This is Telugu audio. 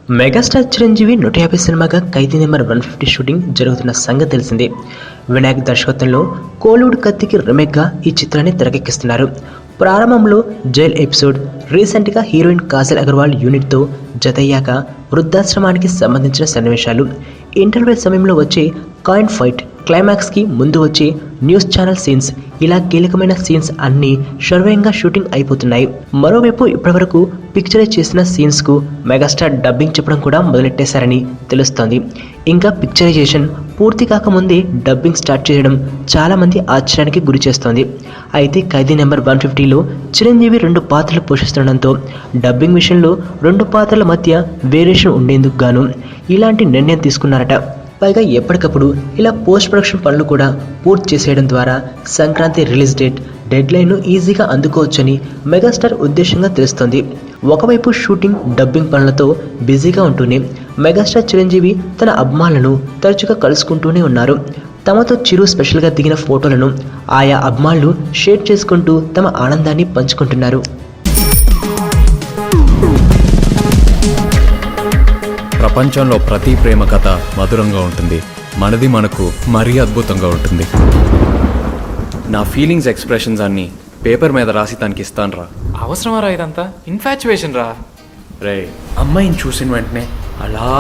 మెగాస్టార్ చిరంజీవి 150 సినిమాగా ఖైదీ నెంబర్ 150 షూటింగ్ జరుగుతున్న సంగతి తెలిసిందే. వినాయక్ దర్శకత్వంలో కోలీవుడ్ కత్తికి రీమేక్గా ఈ చిత్రాన్ని తెరకెక్కిస్తున్నారు. ప్రారంభంలో జైల్ ఎపిసోడ్, రీసెంట్గా హీరోయిన్ కాజల్ అగర్వాల్ యూనిట్తో జతయ్యాక వృద్ధాశ్రమానికి సంబంధించిన సన్నివేశాలు, ఇంటర్వెల్ సమయంలో వచ్చే కాయిన్ ఫైట్, క్లైమాక్స్కి ముందు వచ్చే న్యూస్ ఛానల్ సీన్స్, ఇలా కీలకమైన సీన్స్ అన్నీ శరవేగంగా షూటింగ్ అయిపోతున్నాయి. మరోవైపు ఇప్పటివరకు పిక్చరైజ్ చేసిన సీన్స్కు మెగాస్టార్ డబ్బింగ్ చెప్పడం కూడా మొదలెట్టేశారని తెలుస్తోంది. ఇంకా పిక్చరైజేషన్ పూర్తి కాకముందే డబ్బింగ్ స్టార్ట్ చేయడం చాలామంది ఆశ్చర్యానికి గురి చేస్తోంది. అయితే ఖైదీ నెంబర్ 150లో చిరంజీవి 2 పాత్రలు పోషిస్తుండడంతో డబ్బింగ్ విషయంలో 2 పాత్రల మధ్య వేరియేషన్ ఉండేందుకు గాను ఇలాంటి నిర్ణయం తీసుకున్నారట. పైగా ఎప్పటికప్పుడు ఇలా పోస్ట్ ప్రొడక్షన్ పనులు కూడా పూర్తి చేసేయడం ద్వారా సంక్రాంతి రిలీజ్ డెడ్ లైన్ను ఈజీగా అందుకోవచ్చని మెగాస్టార్ ఉద్దేశంగా తెలుస్తోంది. ఒకవైపు షూటింగ్, డబ్బింగ్ పనులతో బిజీగా ఉంటూనే మెగాస్టార్ చిరంజీవి తన అభిమానులను తరచుగా కలుసుకుంటూనే ఉన్నారు. తమతో చిరు స్పెషల్గా దిగిన ఫోటోలను ఆయా అభిమానులు షేర్ చేసుకుంటూ తమ ఆనందాన్ని పంచుకుంటున్నారు. ప్రపంచంలో ప్రతి ప్రేమ కథ మధురంగా ఉంటుంది. మనది మనకు మరీ అద్భుతంగా ఉంటుంది. నా ఫీలింగ్స్, ఎక్స్ప్రెషన్స్ అన్నీ పేపర్ మీద రాసి తనకి ఇస్తాను రా. అవసరమా రా ఇదంతా? ఇన్ఫాచ్యువేషన్ రా. రే, అమ్మాయిని చూసిన వెంటనే అలా